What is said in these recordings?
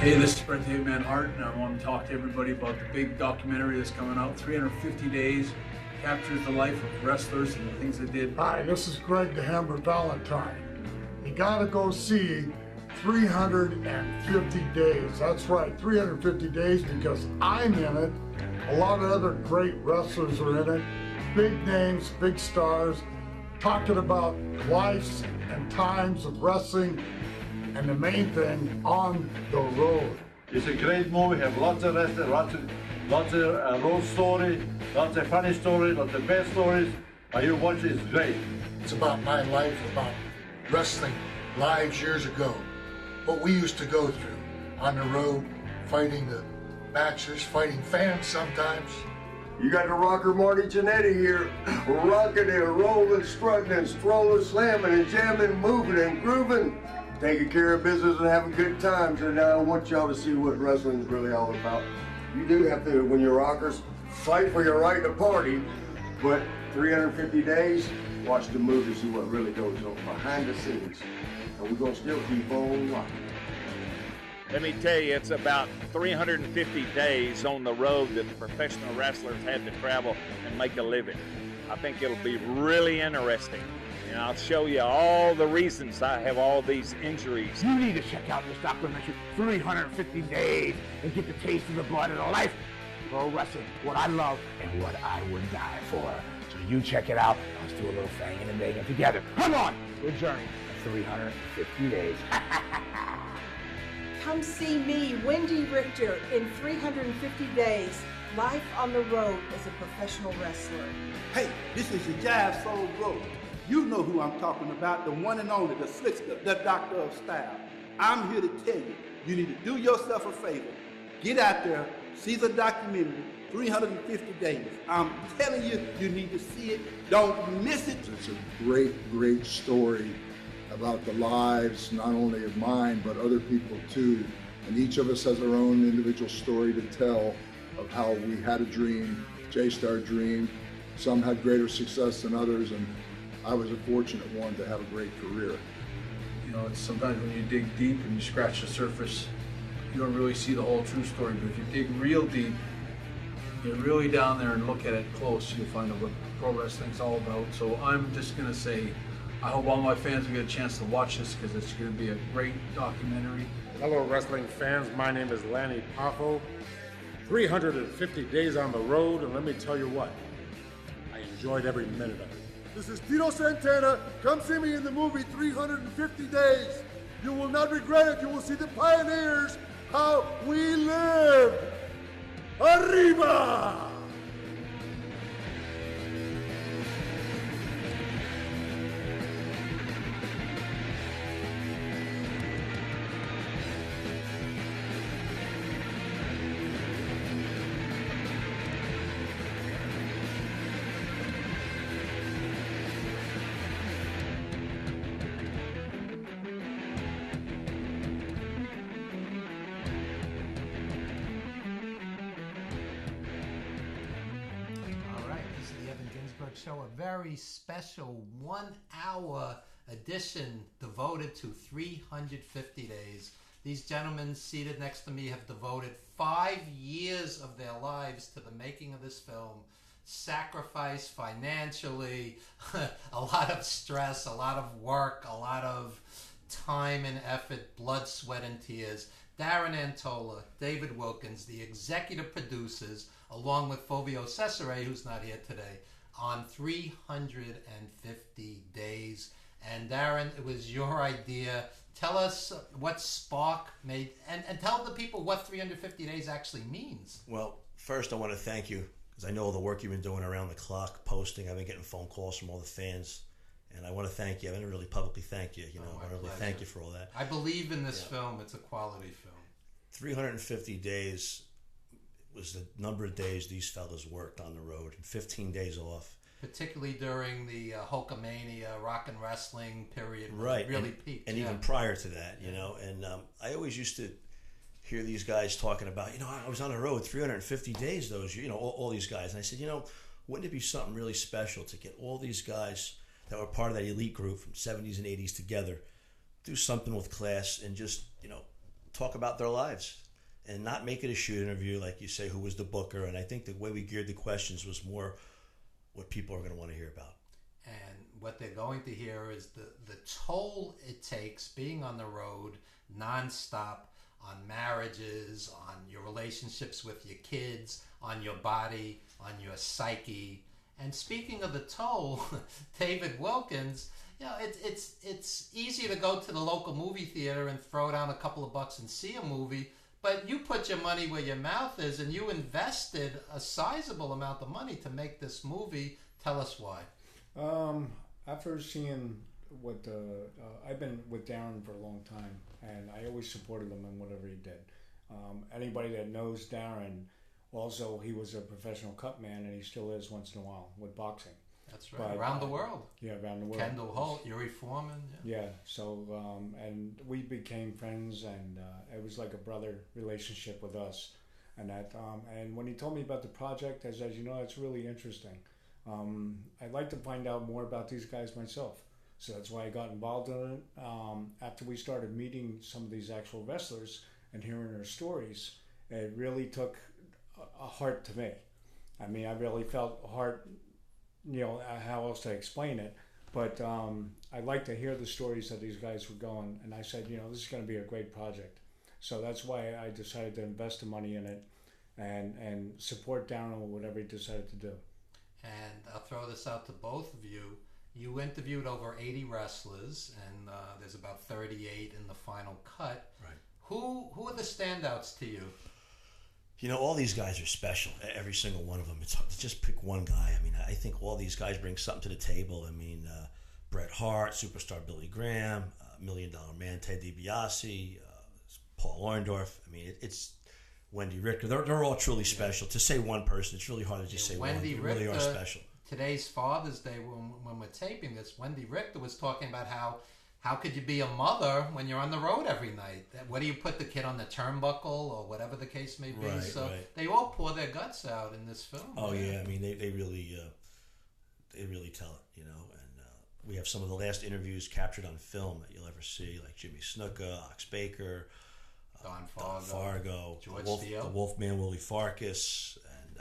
Hey, this is Brent the Man Hart, and I want to talk to everybody about the big documentary that's coming out, 350 Days, captures the life of wrestlers and the things they did. Hi, this is Greg the Hammer Valentine. You gotta go see 350 Days. That's right, 350 Days, because I'm in it. A lot of other great wrestlers are in it. Big names, big stars, talking about lives and times of wrestling, and the main thing, on the road. It's a great movie. Have lots of wrestling, lots of road story, lots of funny stories, lots of bad stories. But you watch it, it's great. It's about my life, about wrestling lives years ago. What we used to go through on the road, fighting the matches, fighting fans sometimes. You got the rocker Marty Jannetty here, rocking and rolling, strutting and strolling, slamming and jamming, moving and grooving, taking care of business and having good times. And I want y'all to see what wrestling is really all about. You do have to, when you're rockers, fight for your right to party, but 350 days, watch the movie, see what really goes on behind the scenes. And we're gonna still keep on rocking. Let me tell you, it's about 350 days on the road that the professional wrestlers had to travel and make a living. I think it'll be really interesting. And I'll show you all the reasons I have all these injuries. You need to check out this documentary, 350 Days, and get the taste of the blood of the life of pro wrestling, what I love and what I would die for. So you check it out. Let's do a little thing and make it together. Come on, good journey of 350 days. Come see me, Wendy Richter, in 350 Days, life on the road as a professional wrestler. Hey, this is your Jive Soul Bro. You know who I'm talking about, the one and only, the slickster, the doctor of style. I'm here to tell you, you need to do yourself a favor. Get out there, see the documentary, 350 Days. I'm telling you, you need to see it. Don't miss it. It's a great, great story about the lives, not only of mine, but other people too. And each of us has our own individual story to tell of how we had a dream, J-Star dreamed. Some had greater success than others, and I was a fortunate one to have a great career. You know, it's sometimes when you dig deep and you scratch the surface, you don't really see the whole true story. But if you dig real deep, get really down there and look at it close, you'll find out what pro wrestling's all about. So I'm just gonna say, I hope all my fans will get a chance to watch this, because it's going to be a great documentary. Hello, wrestling fans. My name is Lanny Poffo. 350 days on the road, and let me tell you what, I enjoyed every minute of it. This is Tito Santana. Come see me in the movie 350 Days. You will not regret it. You will see the pioneers, how we live. Arriba! Show, a very special 1 hour edition devoted to 350 days. These gentlemen seated next to me have devoted 5 years of their lives to the making of this film. Sacrifice financially, a lot of stress, a lot of work, a lot of time and effort, blood, sweat, and tears. Darren Antola, David Wilkins, the executive producers, along with Fulvio Cesare, who's not here today, on 350 Days. And Darren, it was your idea. Tell us what spark made, and tell the people what 350 Days actually means. Well, first I want to thank you, because I know all the work you've been doing around the clock, posting. I've been getting phone calls from all the fans, and I want to thank you. I didn't really publicly thank you. I want to really thank you for all that. I believe in this film. It's a quality film. 350 Days was the number of days these fellas worked on the road, and 15 days off. Particularly during the Hulkamania rock and wrestling period, right? Really peaked, and even prior to that, you know. And I always used to hear these guys talking about, I was on the road 350 days. Those, all these guys, and I said, wouldn't it be something really special to get all these guys that were part of that elite group from 70s and 80s together, do something with class, and just talk about their lives and not make it a shoot interview, like you say, who was the booker. And I think the way we geared the questions was more what people are going to want to hear about. And what they're going to hear is the toll it takes being on the road nonstop, on marriages, on your relationships with your kids, on your body, on your psyche. And speaking of the toll, David Wilkins, you know, it's easy to go to the local movie theater and throw down a couple of bucks and see a movie, but you put your money where your mouth is, and you invested a sizable amount of money to make this movie. Tell us why. After seeing what I've been with Darren for a long time, and I always supported him in whatever he did. Anybody that knows Darren, also he was a professional cut man, and he still is once in a while with boxing. That's right. But, around the world. Yeah, around the world. Kendall Holt, Yuri Foreman. Yeah. So, and we became friends, and it was like a brother relationship with us. And that, and when he told me about the project, as you know, it's really interesting. I'd like to find out more about these guys myself. So that's why I got involved in it. After we started meeting some of these actual wrestlers and hearing their stories, it really took a heart to me. I mean, I really felt heart, you know, how else to explain it. But I'd like to hear the stories that these guys were going. And I said, you know, this is going to be a great project. So that's why I decided to invest the money in it and support Darren with whatever he decided to do. And I'll throw this out to both of you. You interviewed over 80 wrestlers, and there's about 38 in the final cut. Right. Who are the standouts to you? You know, all these guys are special. Every single one of them. It's hard to just pick one guy. I mean, I think all these guys bring something to the table. I mean, Bret Hart, superstar Billy Graham, $1 Million Man Ted DiBiase, Paul Orndorff. I mean, it's Wendy Richter. They're all truly special. To say one person, it's really hard to just say Wendy one. They really are special. Today's Father's Day, when we're taping this, Wendy Richter was talking about how could you be a mother when you're on the road every night? What do you put the kid on the turnbuckle or whatever the case may be? Right, so right. They all pour their guts out in this film. Oh yeah, I mean they really tell it, you know. And we have some of the last interviews captured on film that you'll ever see, like Jimmy Snuka, Ox Baker, Don Fargo, George the Steele, Wolfman Willie Farkas, and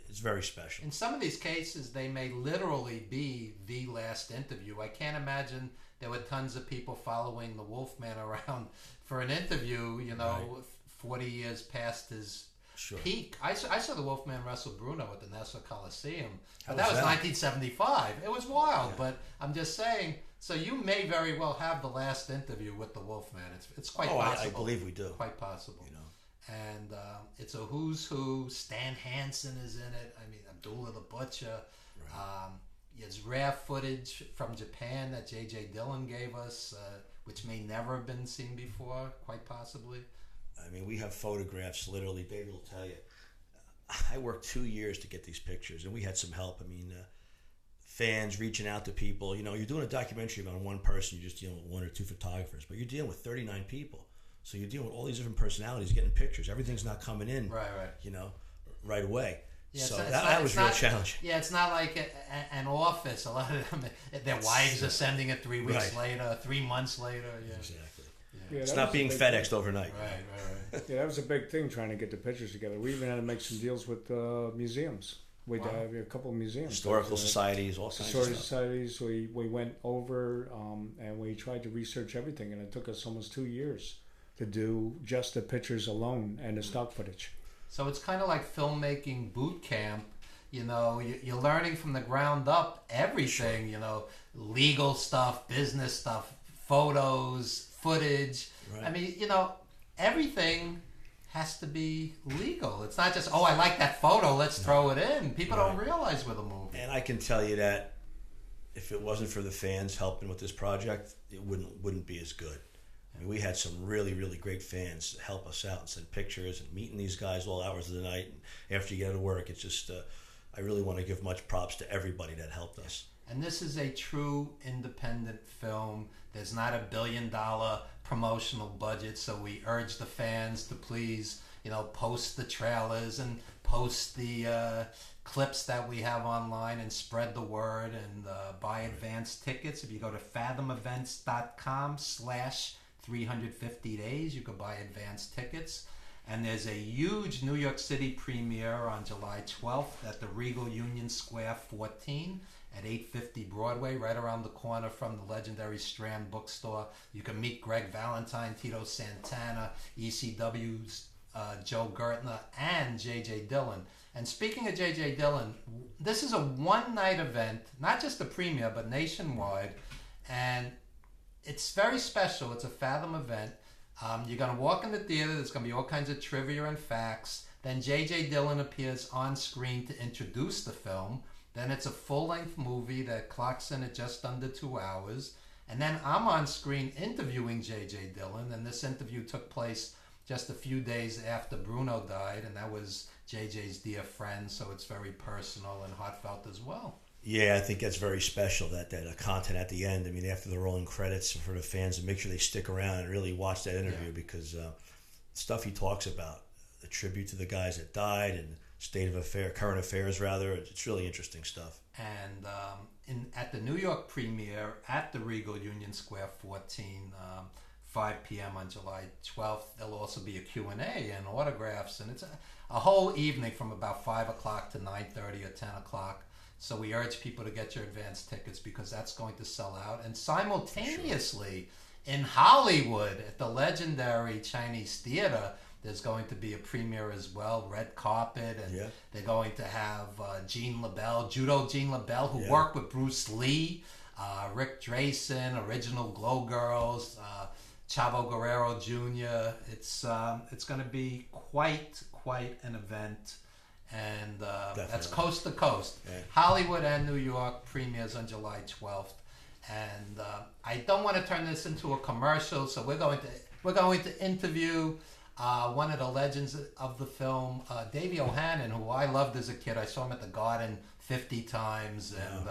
it's very special. In some of these cases, they may literally be the last interview. I can't imagine there were tons of people following the Wolfman around for an interview, you know, Right. 40 years past his Sure. peak. I saw the Wolfman wrestle Bruno at the Nassau Coliseum. How But that was was that? 1975. It was wild, Yeah. but I'm just saying, so you may very well have the last interview with the Wolfman. It's quite possible. I believe we do. Quite possible. You know. And it's a who's who. Stan Hansen is in it. I mean, Abdullah the Butcher. Right. There's rare footage from Japan that J.J. Dillon gave us, which may never have been seen before, quite possibly. I mean, we have photographs, literally, David will tell you. I worked 2 years to get these pictures, and we had some help. I mean, fans reaching out to people. You know, you're doing a documentary about one person, you're just dealing with one or two photographers, but you're dealing with 39 people. So you're dealing with all these different personalities getting pictures. Everything's not coming in, Right. you know, right away. Yeah, so it's that was real challenging. Yeah, it's not like an office. A lot of them, their wives are sending it 3 weeks Right. later, 3 months later. Yeah. Exactly. Yeah, It's that not was a being big FedExed thing. overnight. Right. Yeah, that was a big thing trying to get the pictures together. We even had to make some deals with museums. We had a couple of museums. Historical societies, all kinds of Historical stuff. societies. We went over and we tried to research everything, and it took us almost 2 years to do just the pictures alone and the stock footage. So it's kind of like filmmaking boot camp. You know, you're learning from the ground up everything. You know, legal stuff, business stuff, photos, footage. Right. I mean, you know, everything has to be legal. It's not just, oh, I like that photo, let's throw it in. People don't realize with a movie. And I can tell you that if it wasn't for the fans helping with this project, it wouldn't be as good. I mean, we had some really, really great fans help us out and send pictures and meeting these guys all hours of the night. And after you get out of work, it's just, I really want to give much props to everybody that helped us. And this is a true independent film. There's not $1 billion promotional budget, so we urge the fans to please, you know, post the trailers and post the clips that we have online and spread the word and buy advance tickets. If you go to fathomevents.com/the 350 days. You could buy advance tickets. And there's a huge New York City premiere on July 12th at the Regal Union Square 14 at 850 Broadway, right around the corner from the legendary Strand bookstore. You can meet Greg Valentine, Tito Santana, ECW's Joe Gertner, and J.J. Dillon. And speaking of J.J. Dillon, this is a one-night event, not just a premiere, but nationwide. And it's very special. It's a Fathom event. You're going to walk in the theater. There's going to be all kinds of trivia and facts. Then J.J. Dillon appears on screen to introduce the film. Then it's a full-length movie that clocks in at just under 2 hours. And then I'm on screen interviewing J.J. Dillon. And this interview took place just a few days after Bruno died. And that was J.J.'s dear friend. So it's very personal and heartfelt as well. Yeah, I think that's very special, that content at the end. I mean, after the rolling credits for the fans, to make sure they stick around and really watch that interview, because stuff he talks about, the tribute to the guys that died and current affairs rather, it's really interesting stuff. And at the New York premiere at the Regal Union Square 14, 5 p.m. on July 12th, there'll also be a Q&A and autographs, and it's a whole evening from about 5 o'clock to 9:30 or 10 o'clock. So we urge people to get your advance tickets because that's going to sell out. And simultaneously, in Hollywood, at the legendary Chinese Theater, there's going to be a premiere as well, red carpet, and they're going to have Jean LaBelle, Judo Jean LaBelle, who worked with Bruce Lee, Rick Drayson, original Glow Girls, Chavo Guerrero Jr. It's going to be quite an event. And that's coast to coast. Yeah. Hollywood and New York premieres on July 12th. And I don't want to turn this into a commercial, so we're going to interview one of the legends of the film, Davey O'Hannon, who I loved as a kid. I saw him at the Garden 50 times, and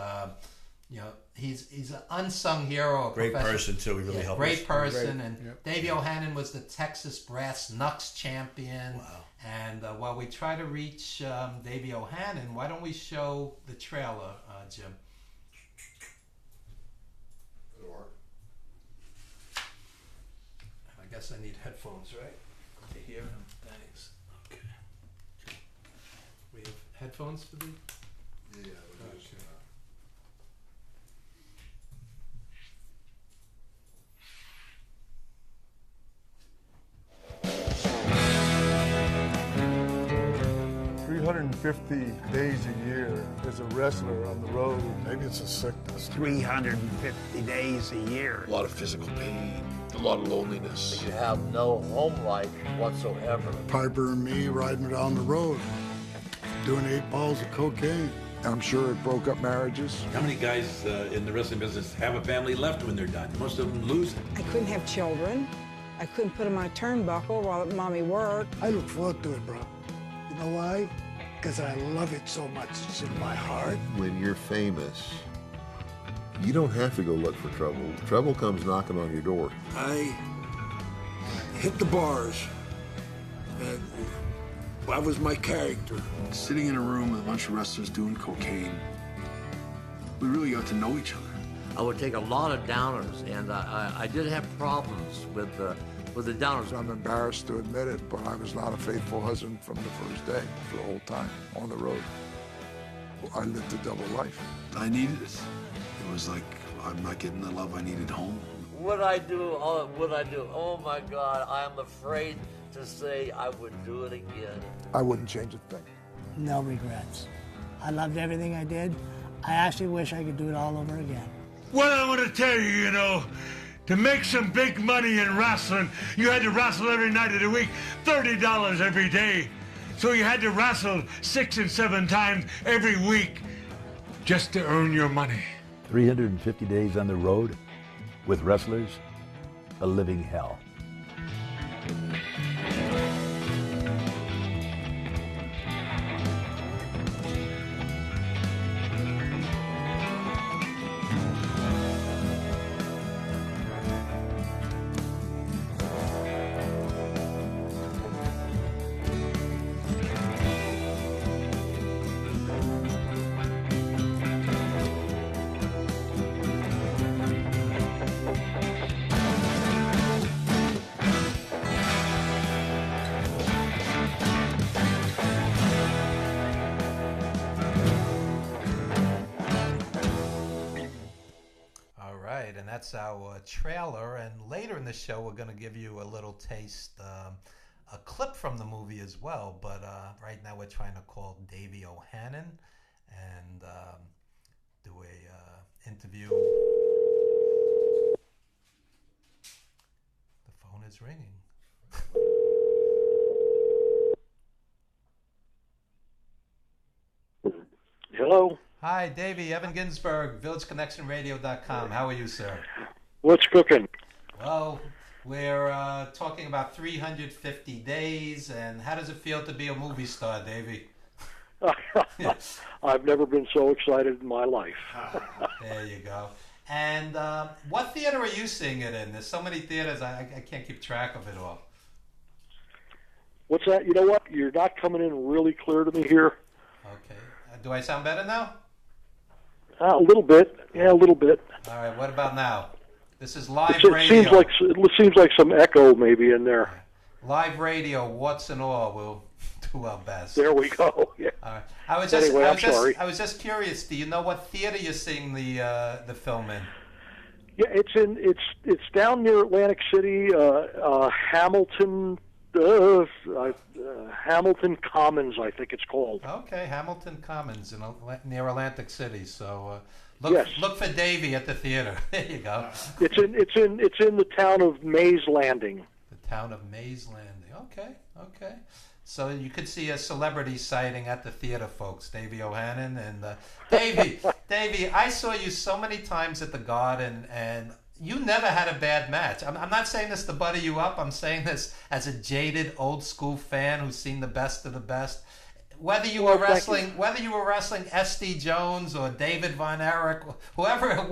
he's an unsung hero. Great person too. He really helped. Great person, and Davey O'Hannon was the Texas Brass Knucks champion. Wow. And while we try to reach Davey O'Hannon, why don't we show the trailer, Jim? I guess I need headphones, right? To hear him. Thanks. Okay. We have headphones for the... Yeah. Okay. 350 days a year as a wrestler on the road. Maybe it's a sickness. 350 days a year. A lot of physical pain, a lot of loneliness. You have no home life whatsoever. Piper and me riding down the road, doing 8 balls of cocaine. I'm sure it broke up marriages. How many guys in the wrestling business have a family left when they're done? Most of them lose it. I couldn't have children. I couldn't put them on a turnbuckle while mommy worked. I look forward to it, bro. You know why? Because I love it so much. It's in my heart. When you're famous, you don't have to go look for trouble. Trouble comes knocking on your door. I hit the bars, and that was my character. Sitting in a room with a bunch of wrestlers doing cocaine, we really got to know each other. I would take a lot of downers, and I did have problems with the downers. I'm embarrassed to admit it, but I was not a faithful husband from the first day, for the whole time on the road. I lived a double life. I needed it. It was like, I'm not getting the love I needed home. Would I do? Oh my God, I am afraid to say I would do it again. I wouldn't change a thing. No regrets. I loved everything I did. I actually wish I could do it all over again. Well, I want to tell you, you know, to make some big money in wrestling, you had to wrestle every night of the week, $30 every day. So you had to wrestle 6 and 7 times every week just to earn your money. 350 days on the road with wrestlers, a living hell. right, and that's our trailer. And later in the show, we're going to give you a little taste, a clip from the movie as well. But right now, we're trying to call Davey O'Hannon and do a interview. The phone is ringing. Hello. Hi, Davey. Evan Ginzburg, VillageConnectionRadio.com. How are you, sir? What's cooking? Well, we're talking about 350 days, and how does it feel to be a movie star, Davey? I've never been so excited in my life. There you go. And what theater are you seeing it in? There's so many theaters, I can't keep track of it all. What's that? You know what? You're not coming in really clear to me here. Okay. Do I sound better now? A little bit. Yeah, a little bit. All right. What about now? This is live It radio. seems like some echo maybe in there. Live radio, warts and all. We'll do our best. There we go. Yeah. All right. I was just curious. Do you know what theater you're seeing the film in? Yeah, it's down near Atlantic City, Hamilton. Hamilton Commons, I think it's called. Okay, Hamilton Commons near Atlantic City. So look for Davey at the theater. There you go. It's in the town of Mays Landing. The town of Mays Landing. Okay. So you could see a celebrity sighting at the theater, folks. Davey O'Hannon and Davey. I saw you so many times at the Garden, and you never had a bad match. I'm not saying this to butter you up. I'm saying this as a jaded, old school fan who's seen the best of the best. Whether you were wrestling S.D. Jones or David Von Erich, whoever it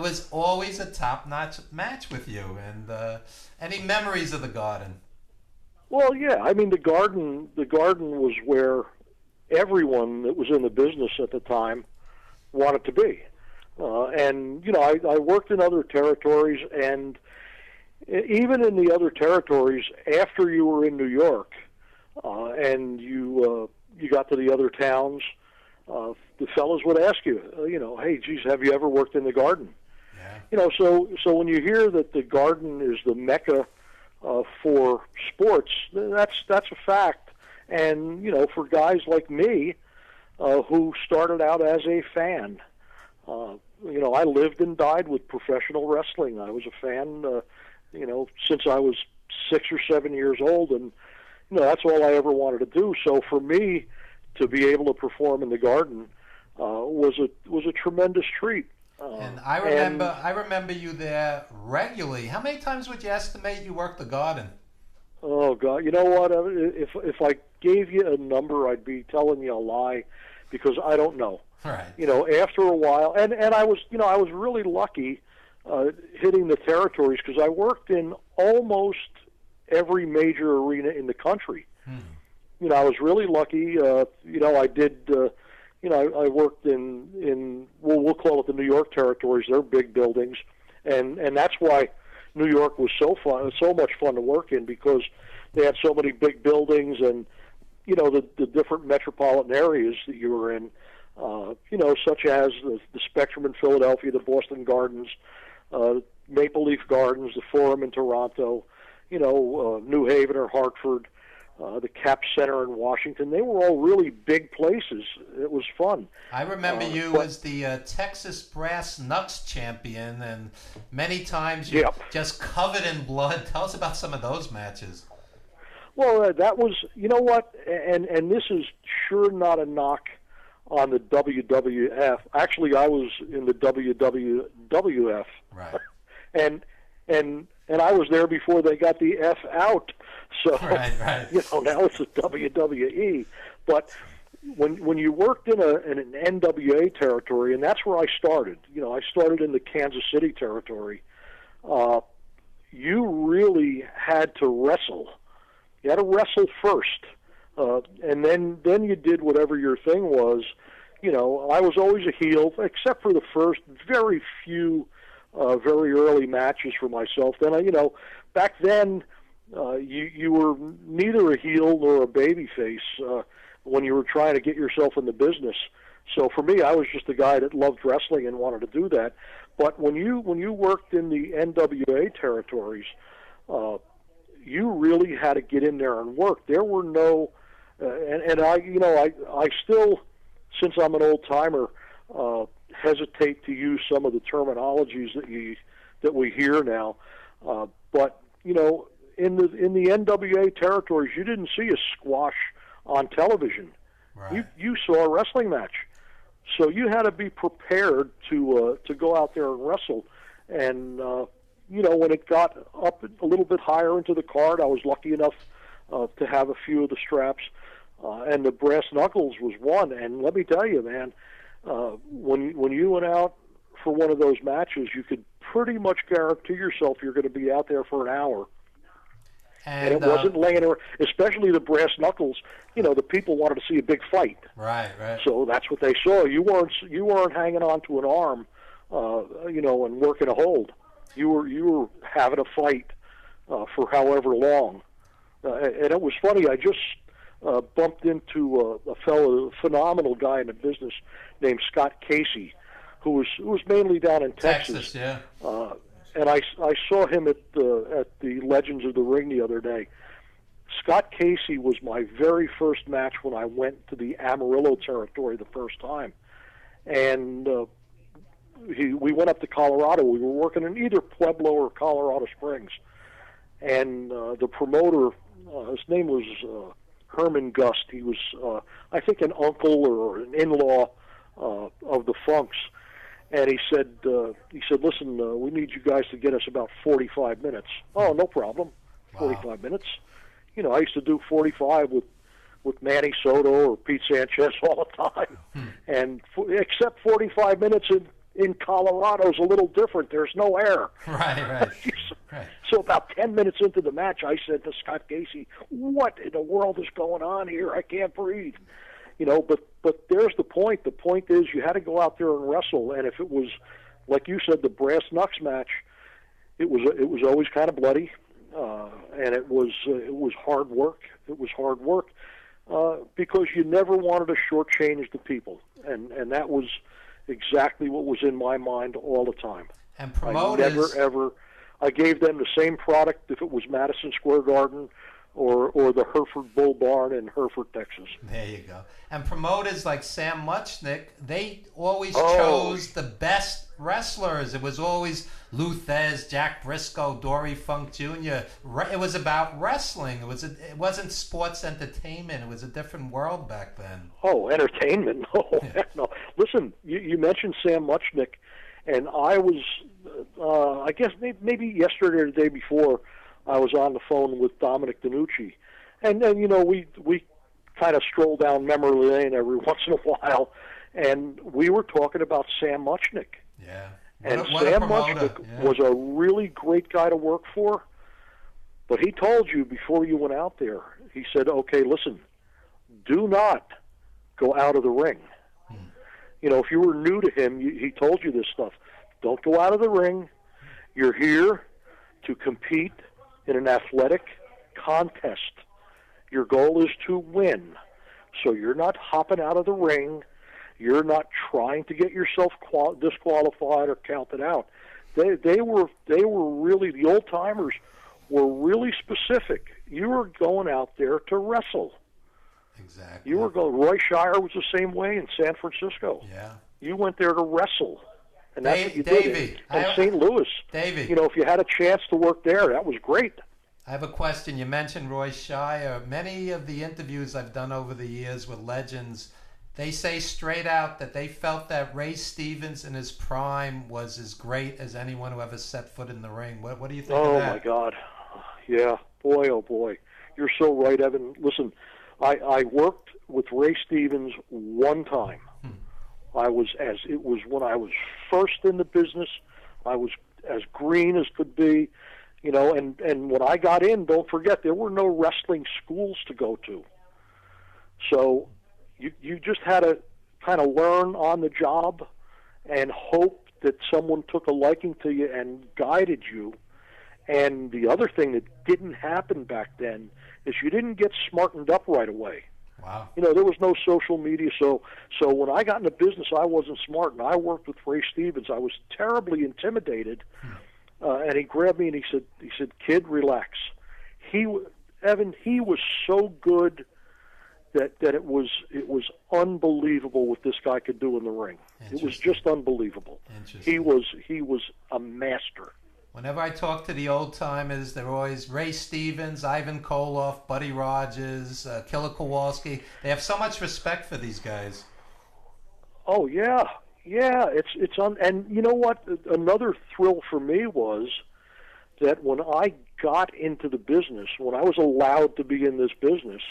was always a top-notch match with you. And any memories of the Garden? Well, yeah. I mean, the Garden was where everyone that was in the business at the time wanted to be. And, you know, I worked in other territories, and even in the other territories, after you were in New York and you got to the other towns, the fellas would ask you, hey, geez, have you ever worked in the Garden? Yeah. You know, so when you hear that the Garden is the mecca for sports, that's a fact. And, you know, for guys like me who started out as a fan, you know, I lived and died with professional wrestling. I was a fan, you know, since I was 6 or 7 years old, and you know, that's all I ever wanted to do. So for me to be able to perform in the Garden was a tremendous treat. And I remember you there regularly. How many times would you estimate you worked the Garden? Oh God, you know what? If I gave you a number, I'd be telling you a lie, because I don't know. Right. You know, after a while, and I was really lucky hitting the territories, because I worked in almost every major arena in the country. You know, I was really lucky. You know, I did. You know, I worked in we'll call it the New York territories. They're big buildings, and that's why New York was so much fun to work in, because they had so many big buildings, and you know, the different metropolitan areas that you were in. You know, such as the Spectrum in Philadelphia, the Boston Gardens, Maple Leaf Gardens, the Forum in Toronto, you know, New Haven or Hartford, the Cap Center in Washington. They were all really big places. It was fun. I remember you as the Texas Brass Knucks champion, and many times you just covered in blood. Tell us about some of those matches. Well, that was, you know what, and this is sure not a knock on the WWF. Actually, I was in the WWF. Right. And I was there before they got the F out. So, right. You know, now it's the WWE. But when you worked in an NWA territory, and that's where I started. You know, I started in the Kansas City territory. You really had to wrestle. You had to wrestle first. And then you did whatever your thing was. You know, I was always a heel, except for the first very few, very early matches for myself. Then, you know, back then, you were neither a heel nor a baby face when you were trying to get yourself in the business. So for me, I was just a guy that loved wrestling and wanted to do that. But when you worked in the NWA territories, you really had to get in there and work. There were no, and I still, since I'm an old timer, hesitate to use some of the terminologies that we hear now. But in the NWA territories, you didn't see a squash on television. Right. You saw a wrestling match. So you had to be prepared to go out there and wrestle. And, when it got up a little bit higher into the card, I was lucky enough to have a few of the straps. And the brass knuckles was one. And let me tell you, man, when you went out for one of those matches, you could pretty much guarantee yourself you're going to be out there for an hour. And it wasn't laying around, especially the brass knuckles. The people wanted to see a big fight. Right. So that's what they saw. You weren't hanging on to an arm, and working a hold. You were having a fight for however long. And it was funny. I just bumped into a fellow, a phenomenal guy in the business named Scott Casey, who was mainly down in Texas. Yeah. And I saw him at the Legends of the Ring the other day. Scott Casey was my very first match when I went to the Amarillo territory the first time, and we went up to Colorado. We were working in either Pueblo or Colorado Springs, and the promoter, his name was Herman Gust. He was, I think, an uncle or an in-law of the Funks. And he said, listen, we need you guys to get us about 45 minutes. Oh, no problem. 45 minutes. I used to do 45 with Manny Soto or Pete Sanchez all the time. And except 45 minutes in Colorado is a little different. There's no air. Right. So about 10 minutes into the match, I said to Scott Casey, what in the world is going on here? I can't breathe. But there's the point. The point is you had to go out there and wrestle. And if it was, like you said, the brass knucks match, it was always kind of bloody, and it was hard work. It was hard work because you never wanted to shortchange the people, and that was exactly what was in my mind all the time. And promoters, I gave them the same product if it was Madison Square Garden or the Hereford Bull Barn in Hereford, Texas. There you go. And promoters like Sam Muchnick, they always chose the best wrestlers. It was always Lou Thez, Jack Briscoe, Dory Funk Jr. It was about wrestling. It wasn't sports entertainment. It was a different world back then. Oh, entertainment? Oh, heck no. Listen, you mentioned Sam Muchnick, and I was, I guess maybe yesterday or the day before, I was on the phone with Dominic DeNucci, and we kind of stroll down memory lane every once in a while, and we were talking about Sam Muchnick. Yeah. And Sam Muchnick was a really great guy to work for, but he told you before you went out there, he said, okay, listen, do not go out of the ring. If you were new to him, he told you this stuff. Don't go out of the ring. You're here to compete in an athletic contest. Your goal is to win. So you're not hopping out of the ring. You're not trying to get yourself disqualified or counted out. They were really, the old timers were really specific. You were going out there to wrestle. Exactly. You were going. Roy Shire was the same way in San Francisco. Yeah. You went there to wrestle. And that's what you did. And St. Louis. Davey. If you had a chance to work there, that was great. I have a question. You mentioned Roy Shire. Many of the interviews I've done over the years with legends, they say straight out that they felt that Ray Stevens in his prime was as great as anyone who ever set foot in the ring. What do you think of that? Oh, my God. Yeah. Boy, oh, boy. You're so right, Evan. Listen, I worked with Ray Stevens one time. It was when I was first in the business. I was as green as could be, and when I got in, don't forget, there were no wrestling schools to go to. So you just had to kind of learn on the job and hope that someone took a liking to you and guided you. And the other thing that didn't happen back then is you didn't get smartened up right away. Wow. You know, there was no social media, so when I got into business, I wasn't smart, and I worked with Ray Stevens. I was terribly intimidated, and he grabbed me and he said, "Kid, relax." Evan, he was so good that it was unbelievable what this guy could do in the ring. It was just unbelievable. He was a master. Whenever I talk to the old timers, they're always Ray Stevens, Ivan Koloff, Buddy Rogers, Killer Kowalski. They have so much respect for these guys. Oh yeah. And you know what? Another thrill for me was that when I got into the business, when I was allowed to be in this business,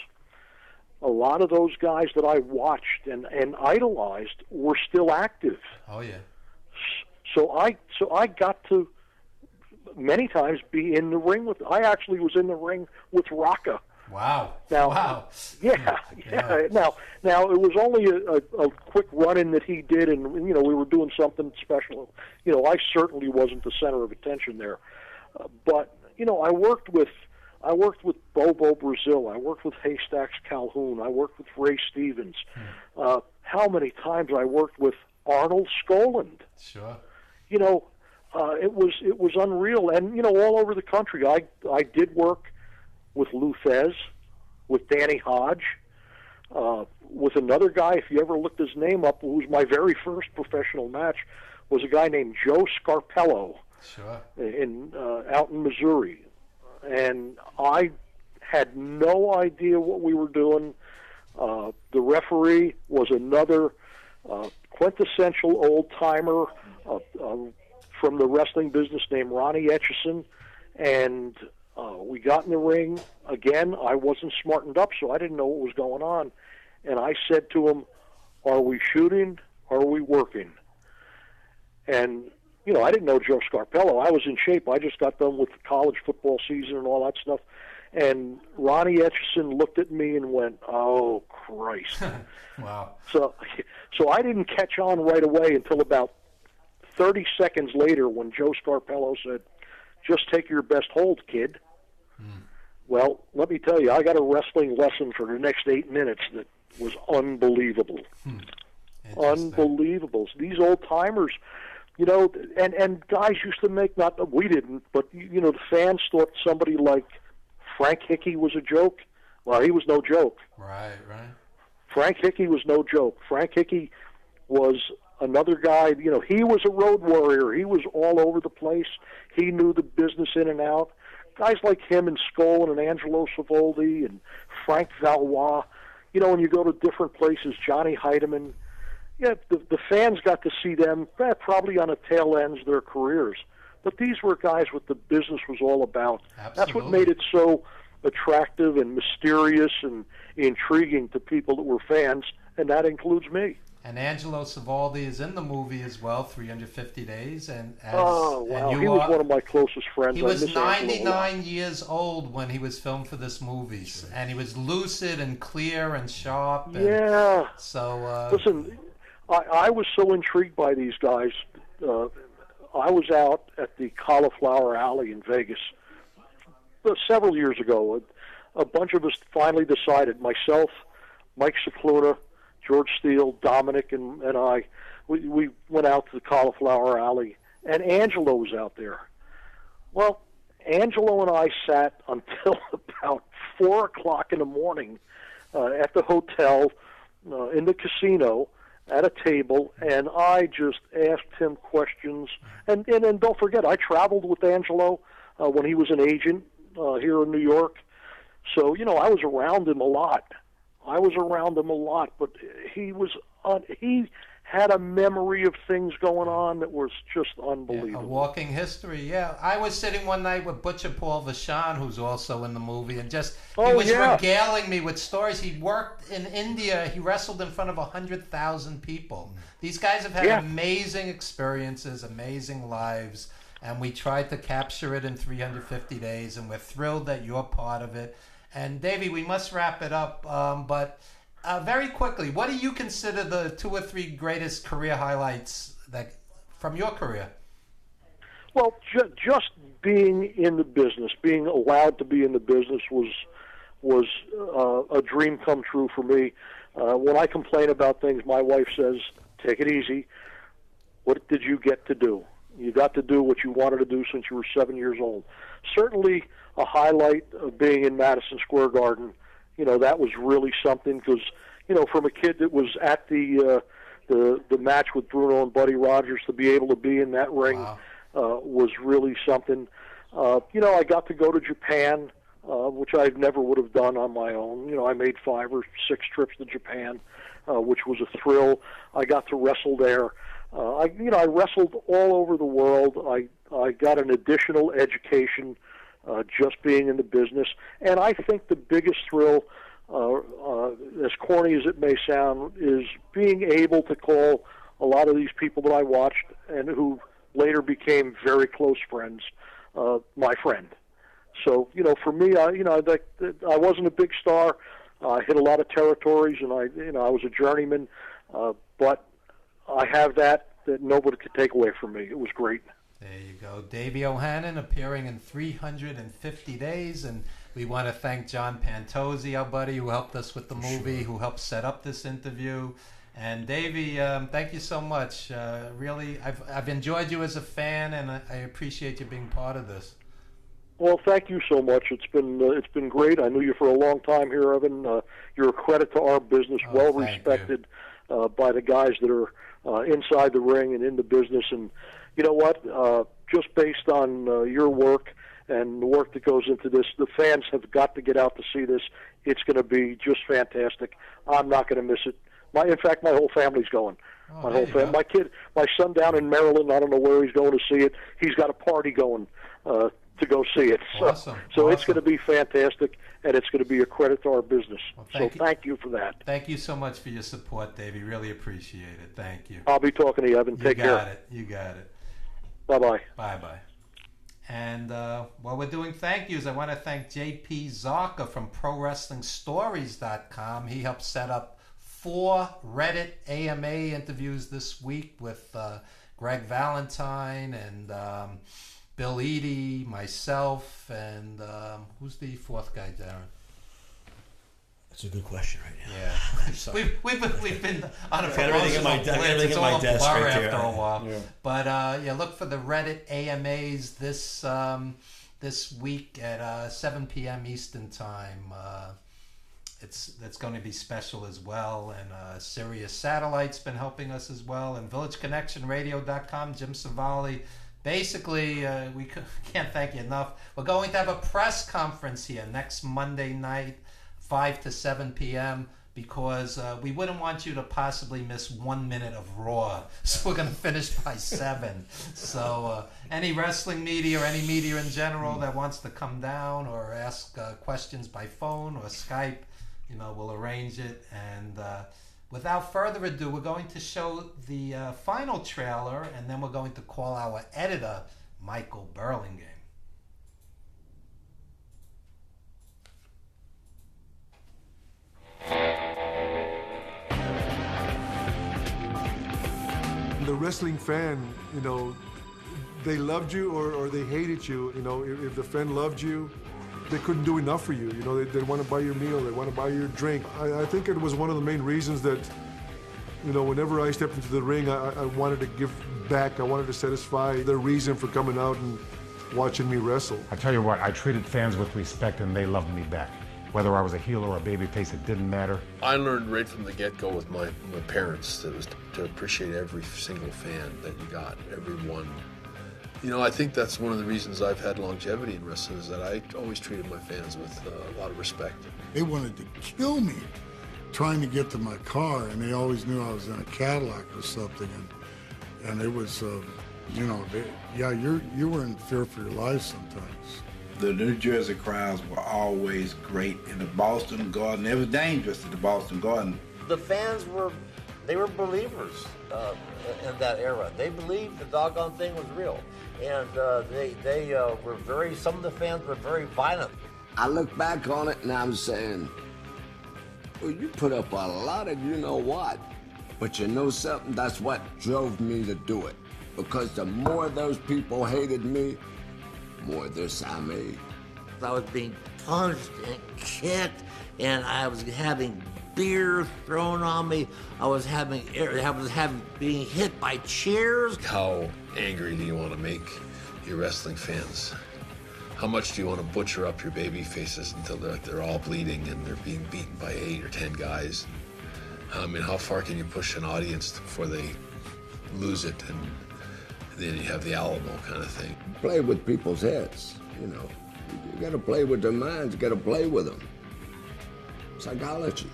a lot of those guys that I watched and idolized were still active. Oh yeah. So I got to many times be in the ring with. I actually was in the ring with Rocca. Wow. Now, wow. Yeah. Now it was only a quick run-in that he did, and you know we were doing something special. You know, I certainly wasn't the center of attention there, but you know I worked with Bobo Brazil. I worked with Haystacks Calhoun. I worked with Ray Stevens. How many times I worked with Arnold Skoland? Sure. You know, it was unreal, and you know all over the country. I did work with Lou Thez, with Danny Hodge, with another guy. If you ever looked his name up, who was my very first professional match, was a guy named Joe Scarpello. Sure. Out in Missouri. And I had no idea what we were doing. The referee was another quintessential old-timer from the wrestling business named Ronnie Etchison. And we got in the ring. Again, I wasn't smartened up, so I didn't know what was going on. And I said to him, "Are we shooting? Or are we working?" And you know, I didn't know Joe Scarpello. I was in shape. I just got done with the college football season and all that stuff. And Ronnie Etchison looked at me and went, "Oh, Christ." Wow. So I didn't catch on right away until about 30 seconds later when Joe Scarpello said, "Just take your best hold, kid." Well, let me tell you, I got a wrestling lesson for the next 8 minutes that was unbelievable. Unbelievable. These old-timers, you know, and guys used to make, not that we didn't, but, you know, the fans thought somebody like Frank Hickey was a joke. Well, he was no joke. Right. Frank Hickey was no joke. Frank Hickey was another guy, you know, he was a road warrior. He was all over the place. He knew the business in and out. Guys like him and Skolin and Angelo Savoldi and Frank Valois, you know, when you go to different places, Johnny Heidemann, yeah, the fans got to see them probably on the tail ends of their careers. But these were guys what the business was all about. Absolutely. That's what made it so attractive and mysterious and intriguing to people that were fans, and that includes me. And Angelo Savoldi is in the movie as well, 350 Days. And wow. And he was one of my closest friends. He was 99 years old when he was filmed for this movie. And he was lucid and clear and sharp. And yeah. So, listen, I was so intrigued by these guys. I was out at the Cauliflower Alley in Vegas several years ago. A bunch of us finally decided, myself, Mike Cicluna, George Steele, Dominic, and I, we went out to the Cauliflower Alley, and Angelo was out there. Well, Angelo and I sat until about 4 o'clock in the morning at the hotel, in the casino, at a table, and I just asked him questions. And don't forget, I traveled with Angelo when he was an agent here in New York. So, you know, I was around him a lot. But he had a memory of things going on that was just unbelievable. A walking history, yeah. I was sitting one night with Butcher Paul Vachon, who's also in the movie, and he was regaling me with stories. He worked in India. He wrestled in front of 100,000 people. These guys have had amazing experiences, amazing lives, and we tried to capture it in 350 days, and we're thrilled that you're part of it. And Davey, we must wrap it up, but very quickly, what do you consider the 2 or 3 greatest career highlights from your career? Well, just being in the business, being allowed to be in the business was was a dream come true for me. When I complain about things, my wife says, take it easy. What did you get to do? You got to do what you wanted to do since you were 7 years old. Certainly a highlight of being in Madison Square Garden, that was really something because, from a kid that was at the match with Bruno and Buddy Rogers, to be able to be in that ring was really something. I got to go to Japan, which I never would have done on my own. I made 5 or 6 trips to Japan, which was a thrill. I got to wrestle there. I wrestled all over the world. I got an additional education just being in the business. And I think the biggest thrill, as corny as it may sound, is being able to call a lot of these people that I watched and who later became very close friends, my friend. So, for me, I wasn't a big star. I hit a lot of territories, and I was a journeyman, but I have that nobody could take away from me. It was great. There you go. Davey O'Hannon appearing in 350 days, and we want to thank John Pantozzi, our buddy, who helped us with the movie, who helped set up this interview. And Davey, thank you so much. Really, I've enjoyed you as a fan, and I appreciate you being part of this. Well, thank you so much. It's been great. I knew you for a long time here, Evan. You're a credit to our business, well respected by the guys that are inside the ring and in the business. And you know what? Just based on your work and the work that goes into this, the fans have got to get out to see this. It's going to be just fantastic. I'm not going to miss it. In fact, my whole family's going. My whole family. My son down in Maryland. I don't know where he's going to see it. He's got a party going to go see it. So it's going to be fantastic, and it's going to be a credit to our business. Well, thank you for that. Thank you so much for your support, Davey. Really appreciate it. Thank you. I'll be talking to you, Evan. Take care. You got it. Bye-bye. Bye-bye. And while we're doing thank yous, I want to thank J.P. Zarka from ProWrestlingStories.com. He helped set up 4 Reddit AMA interviews this week with Greg Valentine and Bill Eadie, myself, and who's the 4th guy, Darren? That's a good question right now. Yeah, we've been on a everything blitz. It's all a blur after a while. Yeah. But look for the Reddit AMAs this week at 7 p.m. Eastern Time. That's going to be special as well. And Sirius Satellite's been helping us as well. And VillageConnectionRadio.com, Jim Savali. Basically, we can't thank you enough. We're going to have a press conference here next Monday night, 5 to 7 p.m., because we wouldn't want you to possibly miss 1 minute of Raw. So we're going to finish by 7. So any wrestling media or any media in general that wants to come down or ask questions by phone or Skype, we'll arrange it. And without further ado, we're going to show the final trailer, and then we're going to call our editor, Michael Burlingame. The wrestling fan, they loved you or they hated you. If the fan loved you, they couldn't do enough for you. They want to buy your meal, they want to buy your drink. I think it was one of the main reasons that, whenever I stepped into the ring, I wanted to give back. I wanted to satisfy their reason for coming out and watching me wrestle. I tell you what, I treated fans with respect and they loved me back. Whether I was a heel or a babyface, it didn't matter. I learned right from the get-go with my parents that it was to appreciate every single fan that you got, every one. I think that's one of the reasons I've had longevity in wrestling, is that I always treated my fans with a lot of respect. They wanted to kill me trying to get to my car, and they always knew I was in a Cadillac or something, and it was, you were in fear for your life sometimes. The New Jersey crowds were always great. In the Boston Garden, it was dangerous at the Boston Garden. The fans were believers in that era. They believed the doggone thing was real. And they were some of the fans were very violent. I look back on it and I'm saying, well, you put up a lot of you-know-what. But you know something? That's what drove me to do it. Because the more those people hated me, more this I made. I was being punched and kicked, and I was having beer thrown on me. I was being hit by chairs. How angry do you want to make your wrestling fans? How much do you want to butcher up your baby faces until they're all bleeding and they're being beaten by 8 or 10 guys? I mean, how far can you push an audience before they lose it and then you have the Alamo kind of thing? Play with people's heads, you know. You got to play with their minds. You got to play with them. Psychology.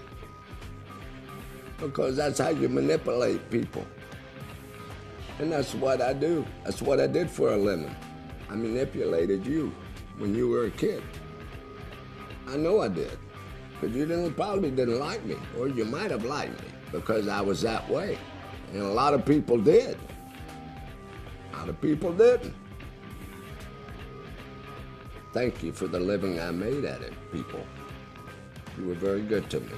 Because that's how you manipulate people. And that's what I do. That's what I did for a living. I manipulated you when you were a kid. I know I did. Because you probably didn't like me. Or you might have liked me because I was that way. And a lot of people did. A lot of people didn't. Thank you for the living I made at it, people. You were very good to me.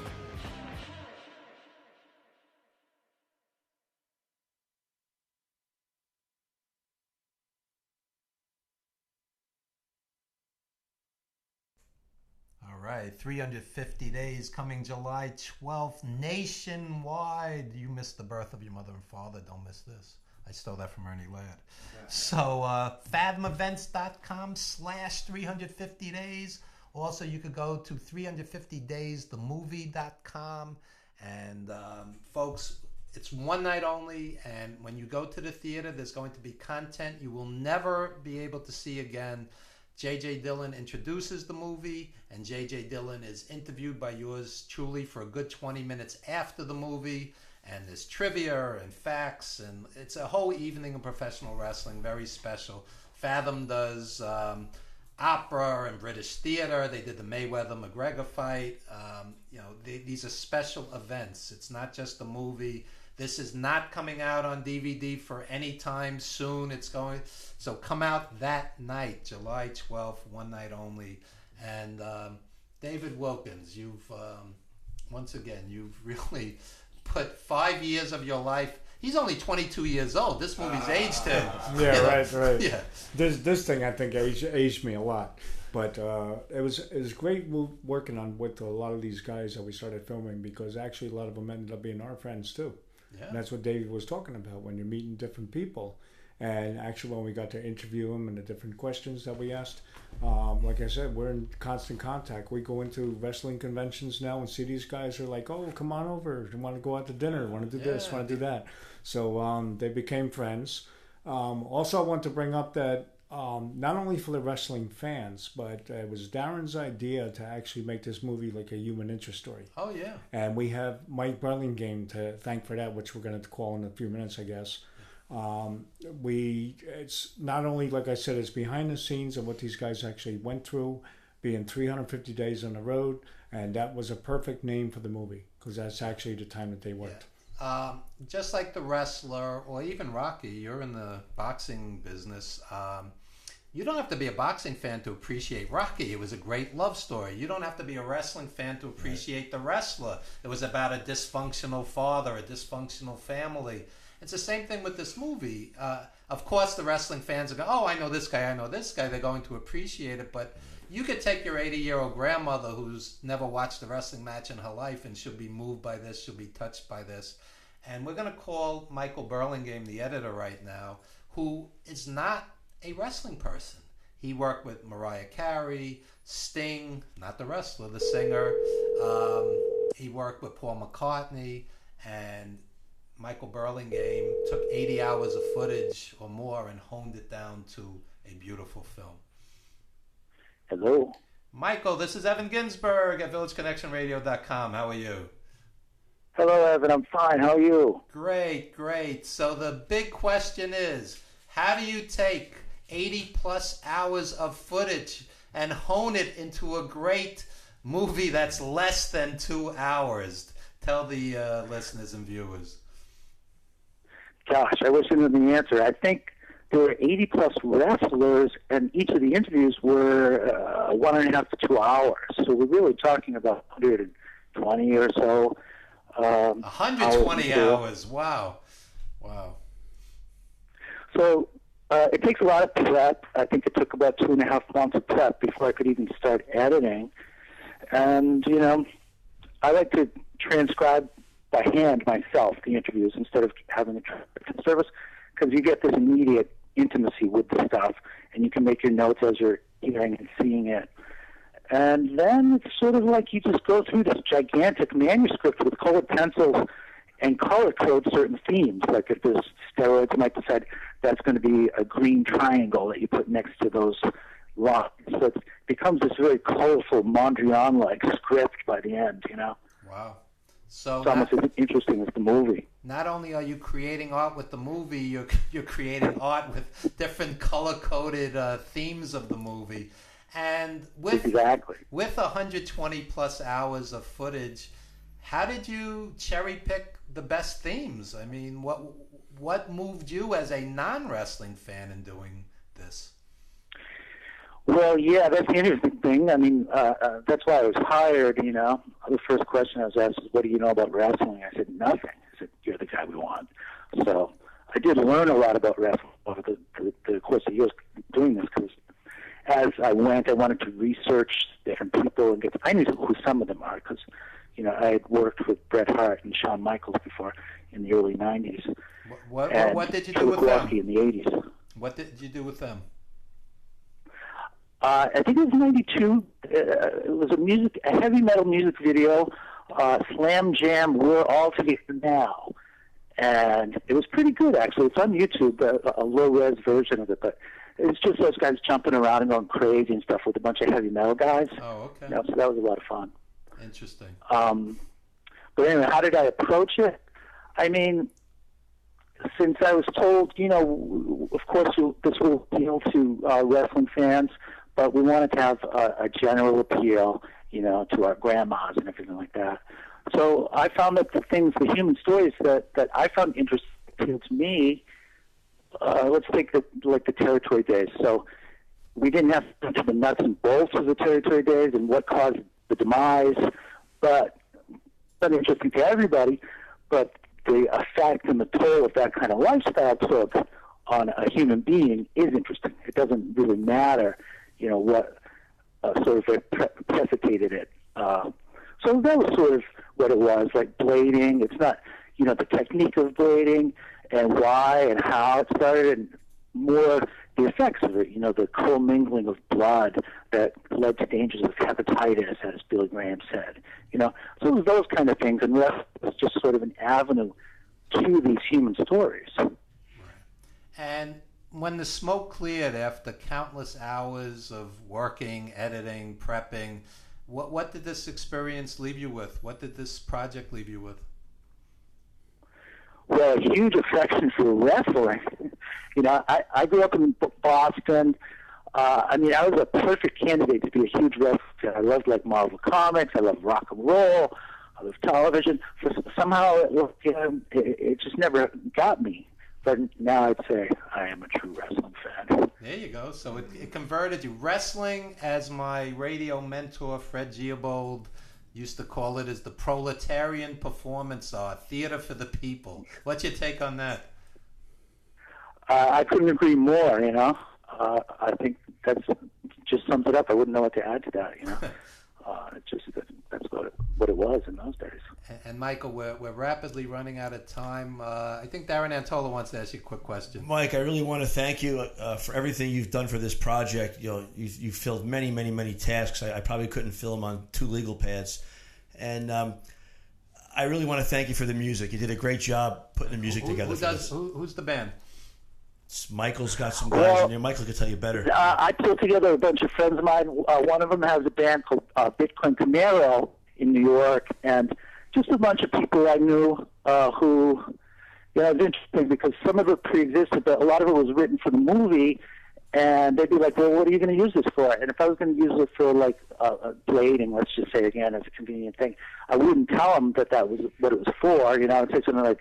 All right, 350 days coming July 12th, nationwide. You missed the birth of your mother and father. Don't miss this. I stole that from Ernie Ladd. So, fathomevents.com/350 days. Also, you could go to 350daysthemovie.com. And, folks, it's one night only. And when you go to the theater, there's going to be content you will never be able to see again. J.J. Dillon introduces the movie, and J.J. Dillon is interviewed by yours truly for a good 20 minutes after the movie. And there's trivia and facts, and it's a whole evening of professional wrestling, very special. Fathom does opera and British theater. They did the Mayweather-McGregor fight. These are special events. It's not just a movie. This is not coming out on DVD for any time soon. So come out that night, July 12th, one night only. And David Wilkins, once again, you've really put 5 years of your life. He's only 22 years old. This movie's aged him. Yeah, right. Yeah. This thing I think aged me a lot, but it was great working on with a lot of these guys that we started filming, because actually a lot of them ended up being our friends too. Yeah. And that's what David was talking about, when you're meeting different people. And actually when we got to interview them and the different questions that we asked, like I said, we're in constant contact. We go into wrestling conventions now and see these guys are like, oh, come on over. You want to go out to dinner? Want to do this? Want to do that? So they became friends. Also, I want to bring up that not only for the wrestling fans, but it was Darren's idea to actually make this movie like a human interest story. Oh, yeah. And we have Mike Burlingame to thank for that, which we're going to call in a few minutes, I guess. It's not only, like I said, it's behind the scenes of what these guys actually went through, being 350 days on the road, and that was a perfect name for the movie, because that's actually the time that they worked. Yeah. Just like The Wrestler, or even Rocky, you're in the boxing business. You don't have to be a boxing fan to appreciate Rocky. It was a great love story. You don't have to be a wrestling fan to appreciate The Wrestler. It was about a dysfunctional father, a dysfunctional family. It's the same thing with this movie. Of course, the wrestling fans are going, oh, I know this guy, I know this guy. They're going to appreciate it. But you could take your 80-year-old grandmother who's never watched a wrestling match in her life, and she'll be moved by this, she'll be touched by this. And we're going to call Michael Burlingame, the editor right now, who is not a wrestling person. He worked with Mariah Carey, Sting, not the wrestler, the singer. He worked with Paul McCartney, and Michael Burlingame took 80 hours of footage or more and honed it down to a beautiful film. Hello. Michael, this is Evan Ginzburg at VillageConnectionRadio.com. How are you? Hello, Evan. I'm fine. How are you? Great, great. So the big question is, how do you take 80 plus hours of footage and hone it into a great movie that's less than 2 hours? Tell the listeners and viewers. Gosh, I wish I knew the answer. I think there were 80 plus wrestlers, and each of the interviews were 1.5 to 2 hours. So we're really talking about 120 or so. 120 hours. Wow. Wow. So It takes a lot of prep. I think it took about 2.5 months of prep before I could even start editing. And, you know, I like to transcribe by hand myself the interviews instead of having a transcription service, because you get this immediate intimacy with the stuff, and you can make your notes as you're hearing and seeing it. And then it's sort of like you just go through this gigantic manuscript with colored pencils and color code certain themes. Like if there's steroids, you might decide that's going to be a green triangle that you put next to those lines. So it becomes this very colorful Mondrian-like script by the end, you know? Wow. So it's almost as interesting as the movie. Not only are you creating art with the movie, you're creating art with different color-coded themes of the movie. And with 120 plus hours of footage, how did you cherry pick the best themes? I mean, what moved you as a non-wrestling fan in doing this? Well, yeah, that's the interesting thing. I mean, that's why I was hired, you know. The first question I was asked was, what do you know about wrestling? I said, nothing. I said, you're the guy we want. So I did learn a lot about wrestling over the course of years doing this, because as I went, I wanted to research different people and I knew who some of them are, because, you know, I had worked with Bret Hart and Shawn Michaels before in the early 90s. What did you do with them? In the 80s. What did you do with them? I think it was 92. It was a heavy metal music video, Slam Jam, We're All Together Now. And it was pretty good, actually. It's on YouTube, a low-res version of it, but it's just those guys jumping around and going crazy and stuff with a bunch of heavy metal guys. Oh, okay. You know, so that was a lot of fun. Interesting. But anyway, how did I approach it? I mean, since I was told, you know, of course this will appeal to wrestling fans, but we wanted to have a general appeal, you know, to our grandmas and everything like that. So I found that the human stories that I found interesting to me, let's take the territory days. So we didn't have to go into the nuts and bolts of the territory days and what caused the demise, but not interesting to everybody, but the effect and the toll of that kind of lifestyle took on a human being is interesting. It doesn't really matter, you know, what sort of precipitated it. So that was sort of what it was, like blading. It's not, you know, the technique of blading and why and how it started, and more the effects of it, you know, the commingling of blood that led to dangers of hepatitis, as Billy Graham said. You know, so it was those kind of things, and that was just sort of an avenue to these human stories. And when the smoke cleared after countless hours of working, editing, prepping, what did this experience leave you with? What did this project leave you with? Well, a huge affection for wrestling. You know, I grew up in Boston. I mean, I was a perfect candidate to be a huge wrestler fan. I loved, like, Marvel Comics. I loved rock and roll. I loved television. Somehow it just never got me. But now I'd say I am a true wrestling fan. There you go. So it converted you. Wrestling, as my radio mentor, Fred Giabold, used to call it, is the proletarian performance art, theater for the people. What's your take on that? I couldn't agree more, you know. I think that's just sums it up. I wouldn't know what to add to that, you know. That's what it was in those days. And Michael, we're rapidly running out of time. I think Darren Antola wants to ask you a quick question. Mike, I really want to thank you for everything you've done for this project. You know, you've filled many, many, many tasks. I probably couldn't fill them on 2 legal pads. And I really want to thank you for the music. You did a great job putting the music together. Who's the band? Michael's got some guys in there. Michael could tell you better. I put together a bunch of friends of mine. One of them has a band called Bitcoin Camaro in New York, and just a bunch of people I knew who, you know, it's interesting because some of it pre-existed, but a lot of it was written for the movie, and they'd be like, well, what are you going to use this for? And if I was going to use it for, like, blading, let's just say again, as a convenient thing, I wouldn't tell them that was what it was for. You know, I'd say something like,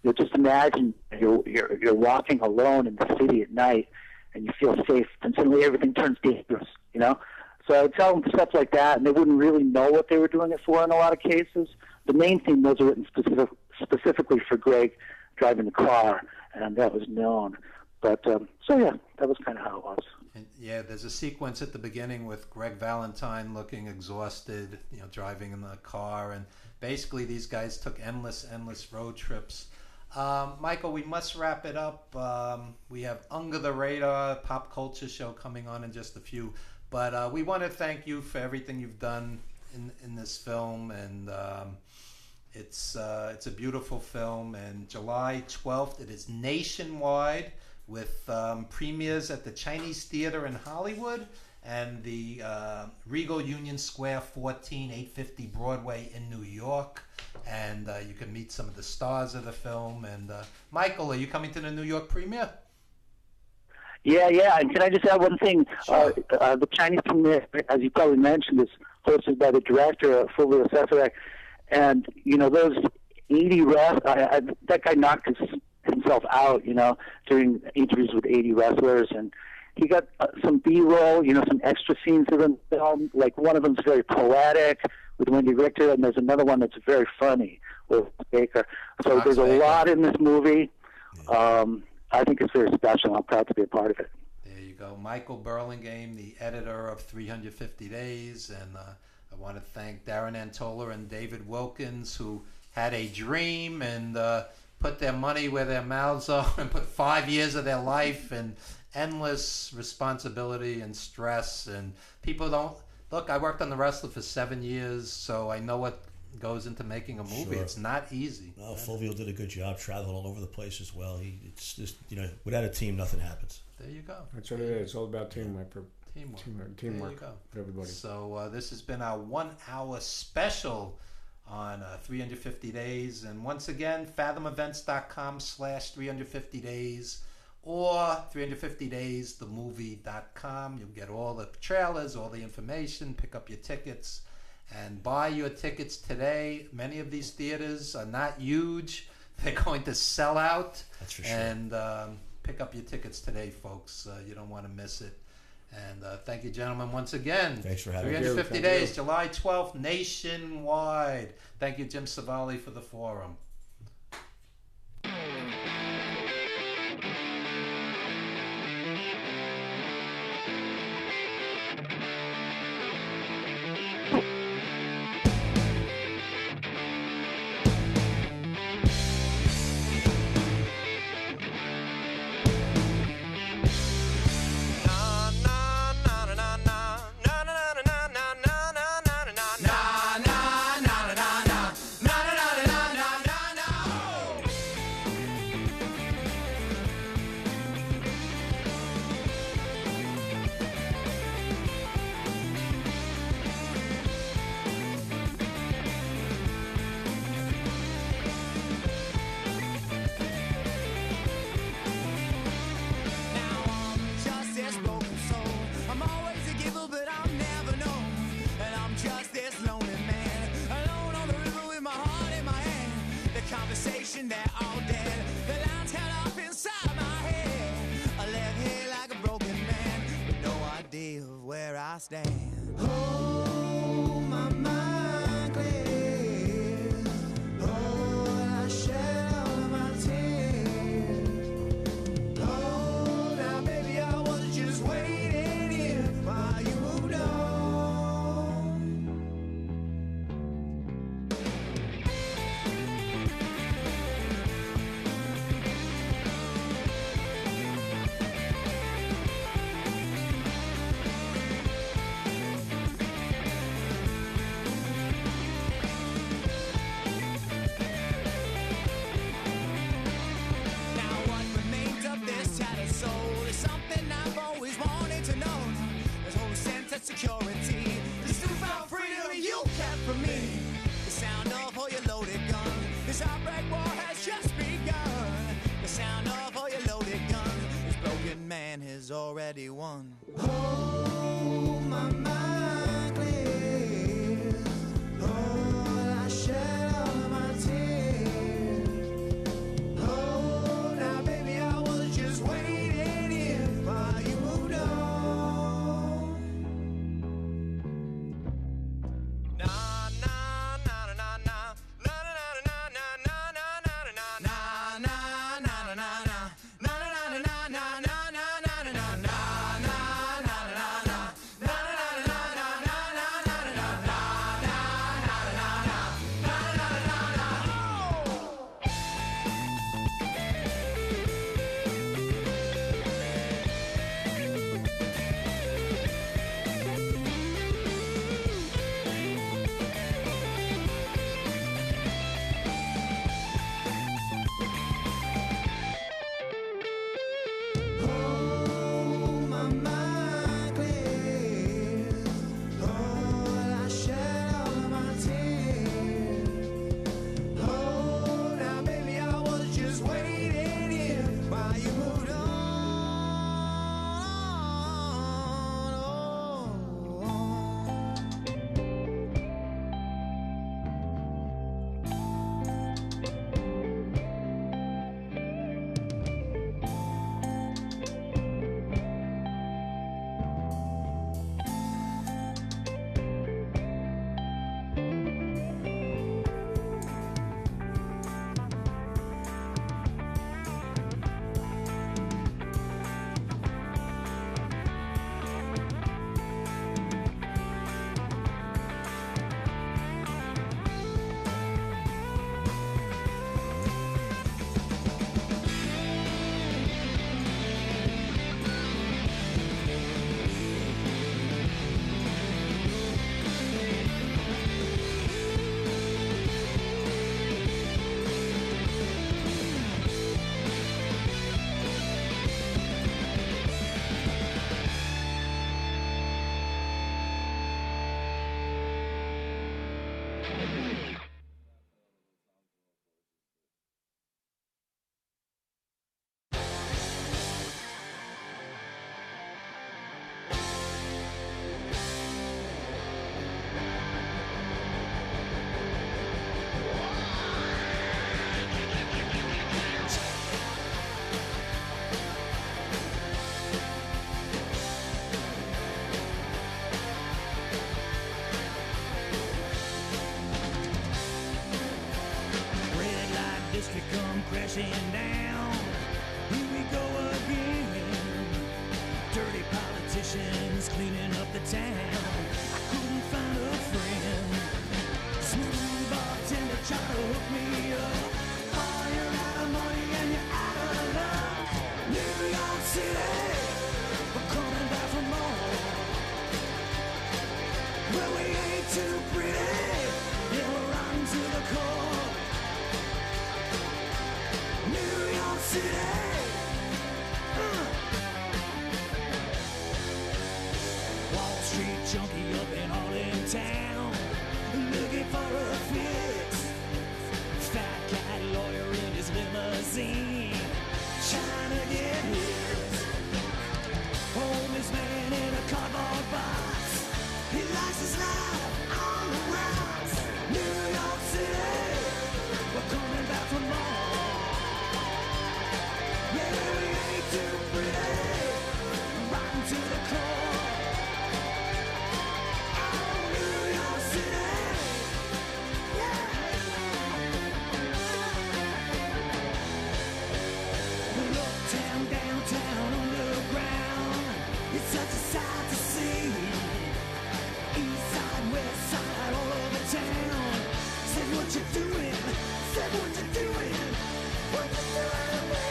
you know, just imagine you're walking alone in the city at night, and you feel safe, and suddenly everything turns dangerous, you know? So I would tell them stuff like that, and they wouldn't really know what they were doing it for in a lot of cases. The main theme was written specifically for Greg driving the car, and that was known. But so yeah, that was kind of how it was. And yeah, there's a sequence at the beginning with Greg Valentine looking exhausted, driving in the car, and basically these guys took endless road trips. Michael, we must wrap it up. We have Under the Radar pop culture show coming on in just a few, but we want to thank you for everything you've done in this film, and it's a beautiful film. And July 12th, it is nationwide with premieres at the Chinese Theater in Hollywood and the Regal Union Square 850 Broadway in New York. And you can meet some of the stars of the film. And Michael, are you coming to the New York premiere? Yeah. And can I just add one thing? Sure. The Chinese premiere, as you probably mentioned, is hosted by the director, Fulvio Cesare. And, those 80 that guy knocked himself out, during interviews with 80 wrestlers. And he got some B-roll, some extra scenes of the film. Like, one of them's very poetic with Wendy Richter, and there's another one that's very funny with Baker. So there's a lot in this movie. I think it's very special. I'm proud to be a part of it. There you go. Michael Burlingame, the editor of 350 Days. And I want to thank Darren Antola and David Wilkins, who had a dream and put their money where their mouths are and put 5 years of their life and endless responsibility and stress. And people don't... Look, I worked on The Wrestler for 7 years, so I know what goes into making a movie. Sure. It's not easy. No, Fulvio did a good job, traveling all over the place as well. It's just, without a team, nothing happens. There you go. That's what it is. It's all about teamwork. Teamwork Teamwork there you go. for everybody. So this has been our 1 hour special on 350 Days. And once again, fathomevents.com/350 days or 350daysthemovie.com. You'll get all the trailers, all the information, pick up your tickets, and buy your tickets today. Many of these theaters are not huge. They're going to sell out. That's for sure. And pick up your tickets today, folks. You don't want to miss it. And thank you, gentlemen, once again. Thanks for having me. 350 Days, July 12th, nationwide. Thank you, Jim Savali, for the forum. They're all dead. The lines held up inside my head. I left here like a broken man with no idea of where I stand. Oh, my mind clear. Oh, I shed all of my tears. Oh, now baby, I was just waiting here while you moved on. Security, this newfound freedom you kept from me. The sound of all your loaded gun. This outbreak war has just begun. The sound of all your loaded gun. This broken man has already won. Oh, my mind clear. Oh, I shed all of my tears. Oh, now baby, I was just waiting here while you moved on. Na na na na na na na na na na na na na na. District come crashing down. Here we go again. Dirty politicians cleaning up the town. I couldn't find a friend. Smooth bartender tried to hook me up. Oh, you're out of money and you're out of luck. New York City, we're coming back for more. Well, we ain't too pretty. Yeah, we're rotten to the core. New York City. Wall Street junkie up and all in town, looking for a fix. Fat cat lawyer in his limousine, trying to get his. Homeless man in a cardboard box, he likes his life on the rocks. New York City, we're coming back for more. Yeah, we ain't too pretty, rotten to the core. Oh, New York City, yeah. Uptown, downtown, underground, it's such a sight to see. East side, west side, all over town. Said what you doing, said what you doing, what you doing, man.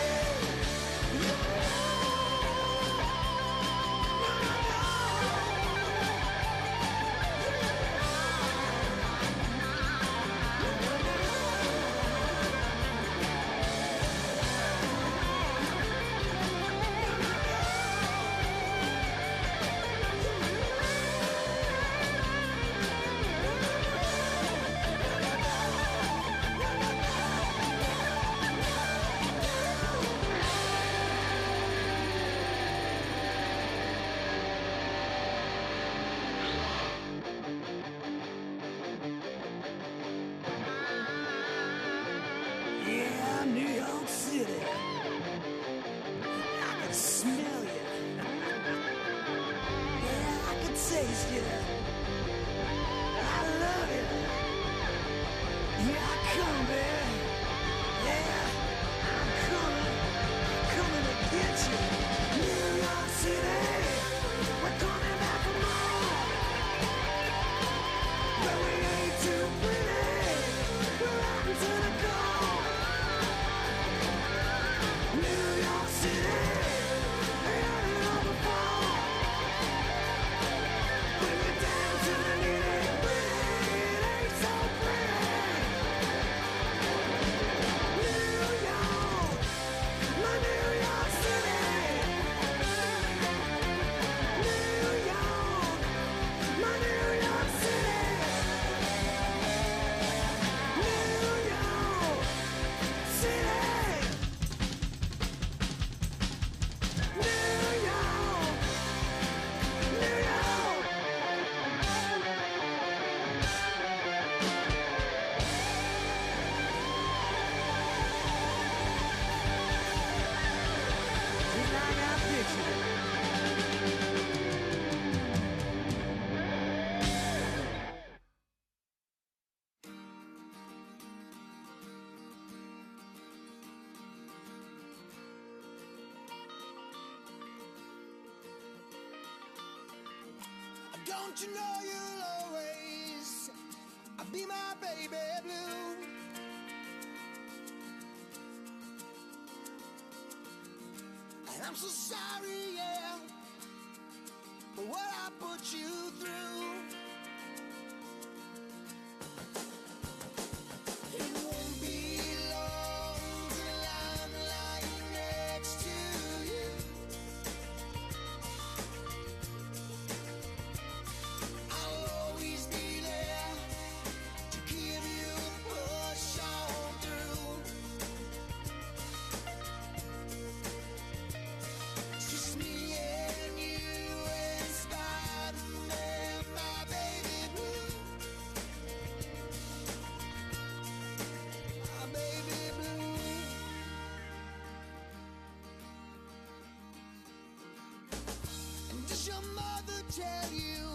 Yeah, New York City. I can smell you. Yeah, I can taste you. I love you. Here I come, baby. Yeah, I'm coming to get you. New York City, we're coming back for more. But we ain't too pretty, we're rotten to the core. New York City, they had it all before. When we're down to the nitty-gritty, it ain't so pretty. New York, my New York City. New York, my New York City. New York City. New York, New York. Just like I pictured it. Don't you know you'll always be my baby blue? And I'm so sorry, yeah, for what I put you through. It won't be long till I'm lying next to you. I'll always be there to keep tell you